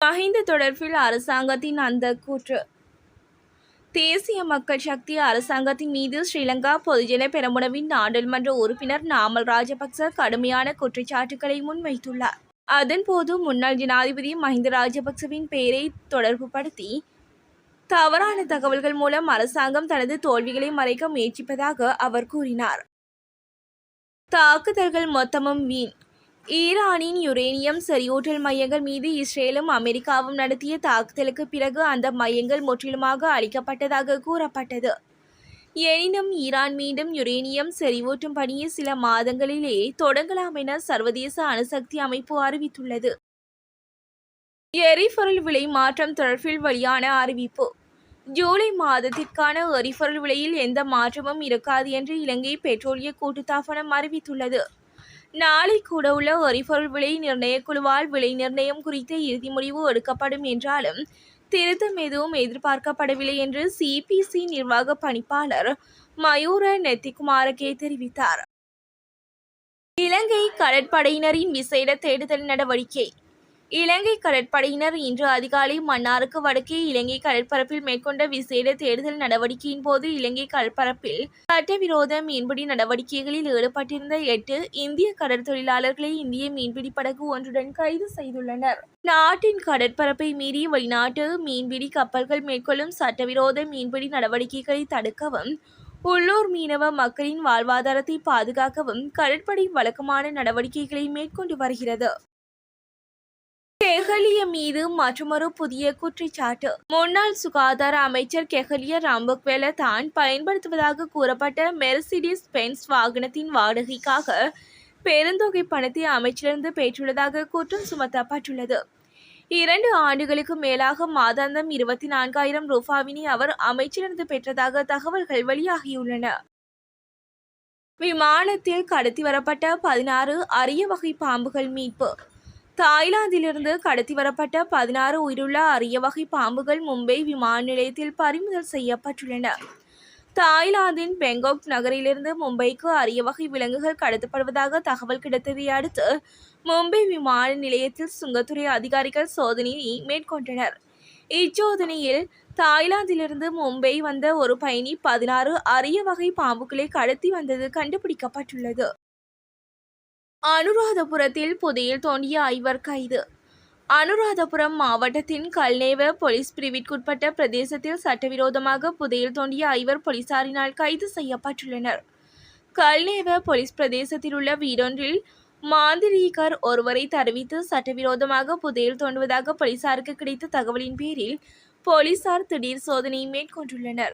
மஹிந்த தொடர்பில் அரசாங்கத்தின் அந்த கூற்று. தேசிய மக்கள் சக்தி அரசாங்கத்தின் மீது ஸ்ரீலங்கா பொதுஜன பெரமுனவின் நாடாளுமன்ற உறுப்பினர் நாமல் ராஜபக்ச கடுமையான குற்றச்சாட்டுகளை முன்வைத்துள்ளார். அதன்போது முன்னாள் ஜனாதிபதி மஹிந்த ராஜபக்சவின் பெயரை தொடர்புபடுத்தி தவறான தகவல்கள் மூலம் அரசாங்கம் தனது தோல்விகளை மறைக்க முயற்சிப்பதாக அவர் கூறினார். தாக்குதல்கள் மொத்தமும் வீண். ஈரானின் யுரேனியம் செறிவூட்டல் மையங்கள் மீது இஸ்ரேலும் அமெரிக்காவும் நடத்திய தாக்குதலுக்கு பிறகு அந்த மையங்கள் முற்றிலுமாக அழிக்கப்பட்டதாக கூறப்பட்டது. எனினும் ஈரான் மீண்டும் யுரேனியம் செறிவூட்டும் பணியை சில மாதங்களிலேயே தொடங்கலாம் என சர்வதேச அணுசக்தி அமைப்பு அறிவித்துள்ளது. எரிபொருள் விலை மாற்றம் தொடர்பில் வெளியான அறிவிப்பு. ஜூலை மாதத்திற்கான எரிபொருள் விலையில் எந்த மாற்றமும் இருக்காது என்று இலங்கை பெட்ரோலிய கூட்டுத்தாபனம் அறிவித்துள்ளது. நாளை கூட உள்ள எரிபொருள் விலை நிர்ணயக்குழுவால் விலை நிர்ணயம் குறித்த இறுதி முடிவு எடுக்கப்படும் என்றாலும் திருத்தம் எதுவும் எதிர்பார்க்கப்படவில்லை என்று சிபிசி நிர்வாக பணிப்பாளர் மயூர நெத்திகுமாரகே தெரிவித்தார். இலங்கை கடற்படையினரின் விசேட தேடுதல் நடவடிக்கை. இலங்கை கடற்படையினர் இன்று அதிகாலை மன்னாருக்கு வடக்கே இலங்கை கடற்பரப்பில் மேற்கொண்ட விசேட தேடுதல் நடவடிக்கையின் போது இலங்கை கடற்பரப்பில் சட்டவிரோத மீன்பிடி நடவடிக்கைகளில் ஈடுபட்டிருந்த 8 இந்திய கடற்தொழிலாளர்களை இந்திய மீன்பிடி படகு ஒன்றுடன் கைது செய்துள்ளனர். நாட்டின் கடற்பரப்பை மீறி வெளிநாட்டு மீன்பிடி கப்பல்கள் மேற்கொள்ளும் சட்டவிரோத மீன்பிடி நடவடிக்கைகளை தடுக்கவும் உள்ளூர் மீனவ மக்களின் வாழ்வாதாரத்தை பாதுகாக்கவும் கடற்படை வழக்கமான நடவடிக்கைகளை மேற்கொண்டு வருகிறது. கெஹலிய மீது மற்றொரு புதிய குற்றச்சாட்டு. முன்னாள் சுகாதார அமைச்சர் கெஹலிய ராம்பக்வெல தான் பயன்படுத்துவதாக கூறப்பட்ட மெர்சிடிஸ் பென்ஸ் வாகனத்தின் வாடகைக்காக பெருந்தொகை பணத்தை அமைச்சிலிருந்து பெற்றுள்ளதாக குற்றம் சுமத்தப்பட்டுள்ளது. 2 ஆண்டுகளுக்கு மேலாக மாதாந்தம் 24,000 ரூபாவினை அவர் அமைச்சிலிருந்து பெற்றதாக தகவல்கள் வெளியாகியுள்ளன. விமானத்தில் கடத்தி வரப்பட்ட 16 அரிய வகை பாம்புகள் மீட்பு. தாய்லாந்திலிருந்து கடத்தி வரப்பட்ட 16 உயிருள்ள அரிய வகை பாம்புகள் மும்பை விமான நிலையத்தில் பறிமுதல் செய்யப்பட்டுள்ளன. தாய்லாந்தின் பெங்காக் நகரிலிருந்து மும்பைக்கு அரிய வகை விலங்குகள் கடத்தப்படுவதாக தகவல் கிடைத்ததை அடுத்து மும்பை விமான நிலையத்தில் சுங்கத்துறை அதிகாரிகள் சோதனையை மேற்கொண்டனர். இச்சோதனையில் தாய்லாந்திலிருந்து மும்பை வந்த ஒரு பயணி 16 அரிய வகை பாம்புகளை கடத்தி வந்தது கண்டுபிடிக்கப்பட்டுள்ளது. அனுராதபுரத்தில் புதையல் தோண்டிய 5 கைது. அனுராதபுரம் மாவட்டத்தின் கல்நேவ போலீஸ் பிரிவிற்குட்பட்ட பிரதேசத்தில் சட்டவிரோதமாக புதையல் தோண்டிய 5 போலீசாரினால் கைது செய்யப்பட்டுள்ளனர். கல்நேவ போலீஸ் பிரதேசத்தில் உள்ள வீடொன்றில் மாந்திரீகர் ஒருவரை தருவித்து சட்டவிரோதமாக புதையல் தோண்டுவதாக போலீசாருக்கு கிடைத்த தகவலின் பேரில் போலீசார் திடீர் சோதனை மேற்கொண்டுள்ளனர்.